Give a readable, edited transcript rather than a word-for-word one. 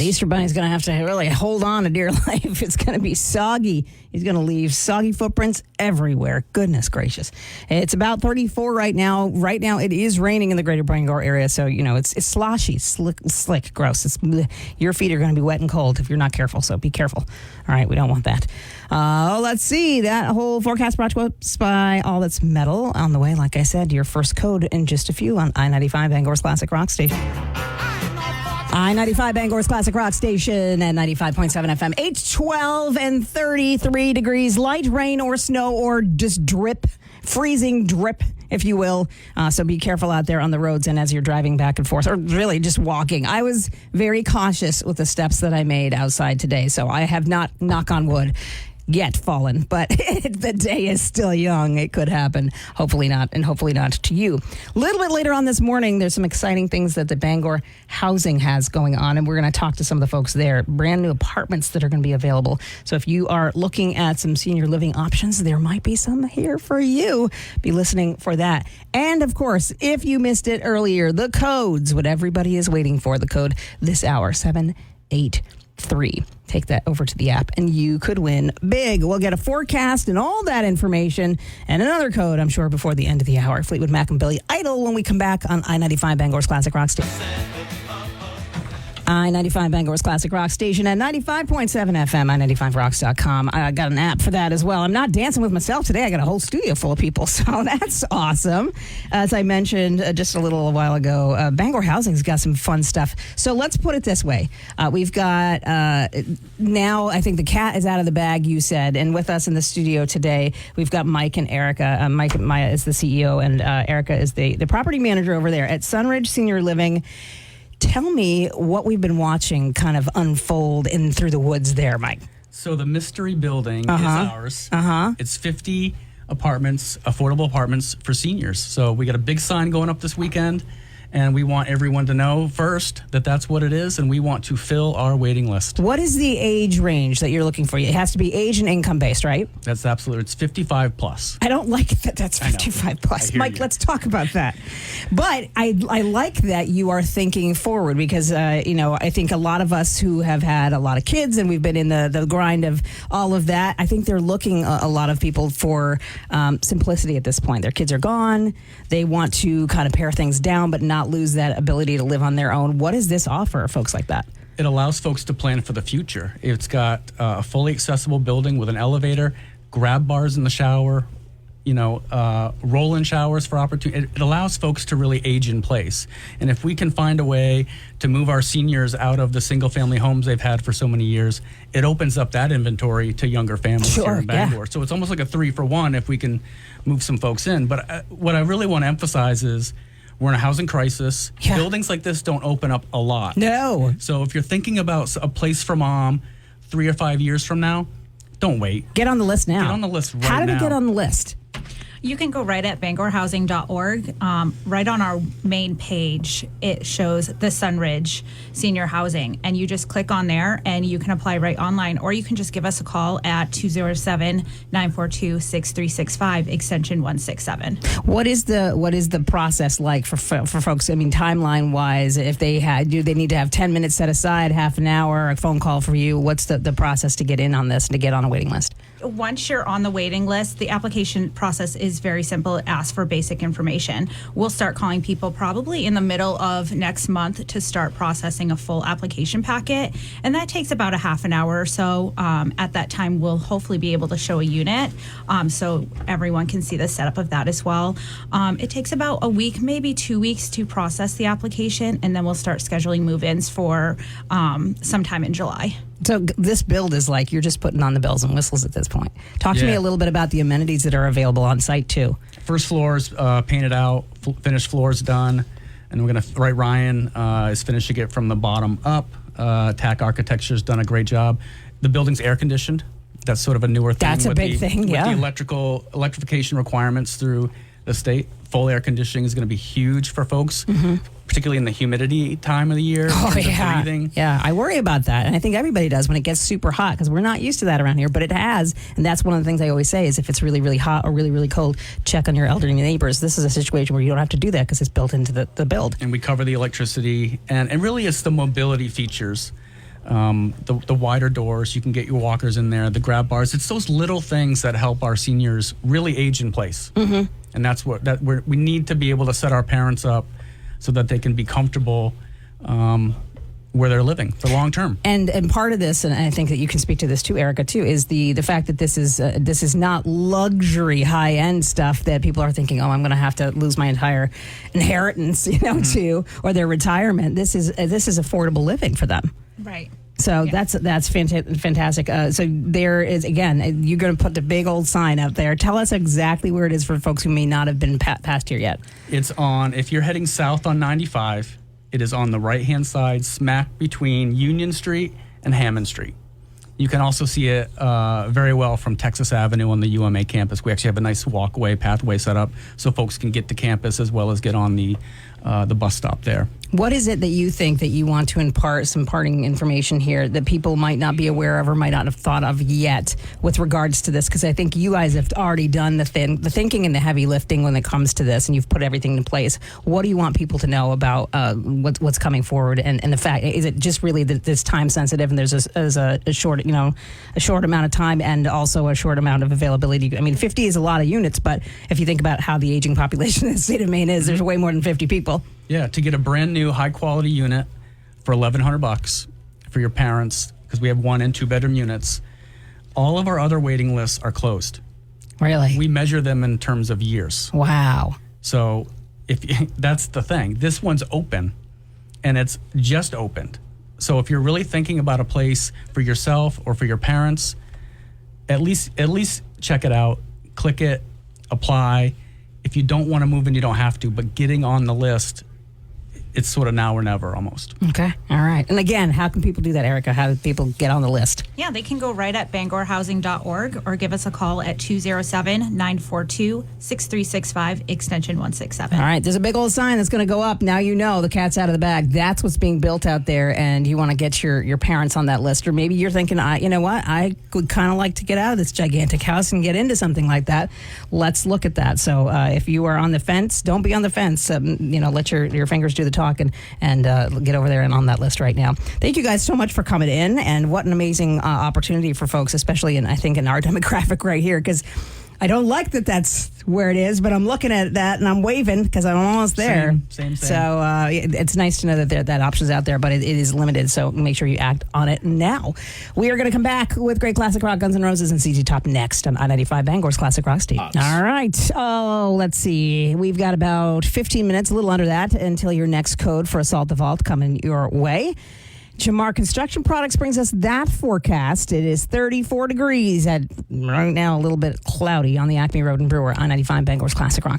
The Easter Bunny's going to have to really hold on to dear life. It's going to be soggy. He's going to leave soggy footprints everywhere. Goodness gracious. It's about 34 right now. Right now, it is raining in the greater Bangor area, so, it's sloshy, slick, gross. Your feet are going to be wet and cold if you're not careful, so be careful. All right, we don't want that. Let's see. That whole forecast brought to us by All That's Metal. On the way, like I said, your first code in just a few on I-95 Bangor's Classic Rock Station. I-95 Bangor's Classic Rock Station at 95.7 FM. 8:12 and 33 degrees. Light rain or snow or just freezing drip, if you will. So be careful out there on the roads and as you're driving back and forth, or really just walking. I was very cautious with the steps that I made outside today, so I have not, knock on wood, yet fallen, but the day is still young. It could happen. Hopefully not, and hopefully not to you. A little bit later on this morning, there's some exciting things that the Bangor Housing has going on, and we're going to talk to some of the folks there. Brand new apartments that are going to be available. So if you are looking at some senior living options, there might be some here for you. Be listening for that. And of course, if you missed it earlier, the codes, what everybody is waiting for, the code this hour, 783. Take that over to the app and you could win big. We'll get a forecast and all that information and another code, I'm sure, before the end of the hour. Fleetwood Mac and Billy Idol when we come back on I-95 Bangor's Classic Rock Station. I-95 Bangor's Classic Rock Station at 95.7 FM, i95rocks.com. I got an app for that as well. I'm not dancing with myself today. I got a whole studio full of people, so that's awesome. As I mentioned just a little while ago, Bangor Housing's got some fun stuff. So let's put it this way. We've got, now I think the cat is out of the bag, you said, and with us in the studio today, we've got Mike and Erica. Maya is the CEO, and Erica is the property manager over there at Sunridge Senior Living. Tell me what we've been watching kind of unfold in through the woods there, Mike. So the mystery building is ours. It's 50 apartments, affordable apartments for seniors. So we got a big sign going up this weekend, and we want everyone to know first that that's what it is, and we want to fill our waiting list. What is the age range that you're looking for? It has to be age and income based, right? That's absolutely. It's 55 plus. I don't like that. That's 55 plus. Mike, let's talk about that. But I like that you are thinking forward because, I think a lot of us who have had a lot of kids and we've been in the grind of all of that, I think they're looking, a lot of people, for simplicity at this point. Their kids are gone. They want to kind of pare things down but not lose that ability to live on their own. What does this offer folks like that? It allows folks to plan for the future. It's got a fully accessible building with an elevator, grab bars in the shower, roll-in showers for opportunity. It allows folks to really age in place. And if we can find a way to move our seniors out of the single-family homes they've had for so many years, it opens up that inventory to younger families here in Bangor. Yeah. So it's almost like a 3-for-1 if we can move some folks in. But what I really want to emphasize is we're in a housing crisis. Yeah. Buildings like this don't open up a lot. No. So if you're thinking about a place for mom 3 or 5 years from now, don't wait. Get on the list now. Get on the list right now. How do we get on the list? You can go right at bangorhousing.org. Right on our main page, it shows the Sunridge Senior Housing. And you just click on there and you can apply right online. Or you can just give us a call at 207-942-6365, extension 167. What is the process like for folks? I mean, timeline-wise, if do they need to have 10 minutes set aside, half an hour, a phone call for you? What's the process to get in on this and to get on a waiting list? Once you're on the waiting list, the application process is very simple. It asks for basic information. We'll start calling people probably in the middle of next month to start processing a full application packet, and that takes about a half an hour or so. At that time, we'll hopefully be able to show a unit so everyone can see the setup of that as well. It takes about a week, maybe 2 weeks to process the application, and then we'll start scheduling move-ins for sometime in July. So this build is like you're just putting on the bells and whistles at this point. Talk to me a little bit about the amenities that are available on site too. First floor is painted out, finished floor is done, and we're going to, Ryan is finishing it from the bottom up. TAC Architecture's done a great job. The building's air conditioned. That's sort of a newer thing. That's a big thing, with the electrification requirements through the state. Full air conditioning is going to be huge for folks, particularly in the humidity time of the year. Oh, yeah. Breathing. Yeah, I worry about that. And I think everybody does when it gets super hot because we're not used to that around here, but it has. And that's one of the things I always say is if it's really, really hot or really, really cold, check on your elderly neighbors. This is a situation where you don't have to do that because it's built into the build. And we cover the electricity. And really it's the mobility features the wider doors. You can get your walkers in there, the grab bars. It's those little things that help our seniors really age in place. Mm-hmm. And that's we need to be able to set our parents up so that they can be comfortable where they're living for long term. And part of this, and I think that you can speak to this too, Erica, too, is the fact that this is not luxury high end stuff that people are thinking, oh, I'm going to have to lose my entire inheritance, to or their retirement. This is affordable living for them. Right. So that's fantastic. So there is, again, you're going to put the big old sign out there. Tell us exactly where it is for folks who may not have been past here yet. It's on, if you're heading south on 95, it is on the right-hand side, smack between Union Street and Hammond Street. You can also see it very well from Texas Avenue on the UMA campus. We actually have a nice walkway, pathway set up so folks can get to campus as well as get on the bus stop there. What is it that you think that you want to impart, some parting information here that people might not be aware of or might not have thought of yet with regards to this? Because I think you guys have already done the thinking and the heavy lifting when it comes to this, and you've put everything in place. What do you want people to know about what's coming forward? And the fact, is it just really that this time sensitive and there's a short amount of time and also a short amount of availability? I mean, 50 is a lot of units, but if you think about how the aging population in the state of Maine is, there's way more than 50 people. Yeah, to get a brand new high quality unit for $1,100 for your parents, because we have 1 and 2 bedroom units. All of our other waiting lists are closed. Really? We measure them in terms of years. Wow. So that's the thing. This one's open, and it's just opened. So if you're really thinking about a place for yourself or for your parents, at least check it out, click it, apply. If you don't want to move in, you don't have to, but getting on the list, it's sort of now or never almost. Okay. All right. And again, how can people do that, Erica? How do people get on the list? Yeah, they can go right at bangorhousing.org or give us a call at 207-942-6365, extension 167. All right. There's a big old sign that's going to go up. Now you know the cat's out of the bag. That's what's being built out there, and you want to get your parents on that list. Or maybe you're thinking, you know what? I would kind of like to get out of this gigantic house and get into something like that. Let's look at that. So if you are on the fence, don't be on the fence. Let your fingers do the talk and get over there and on that list right now. Thank you guys so much for coming in, and what an amazing opportunity for folks, especially in our demographic right here, because I don't like that that's where it is, but I'm looking at that and I'm waving because I'm almost there. Same. So it's nice to know that option's out there, but it is limited, so make sure you act on it now. We are going to come back with great classic rock, Guns N' Roses and CG Top next on I-95 Bangor's Classic Rock State. All right. Oh, let's see. We've got about 15 minutes, a little under that, until your next code for Assault the Vault coming your way. Jamar Construction Products brings us that forecast. It is 34 degrees right now, a little bit cloudy on the Acme Road and Brewer, I-95 Bangor's Classic Rock.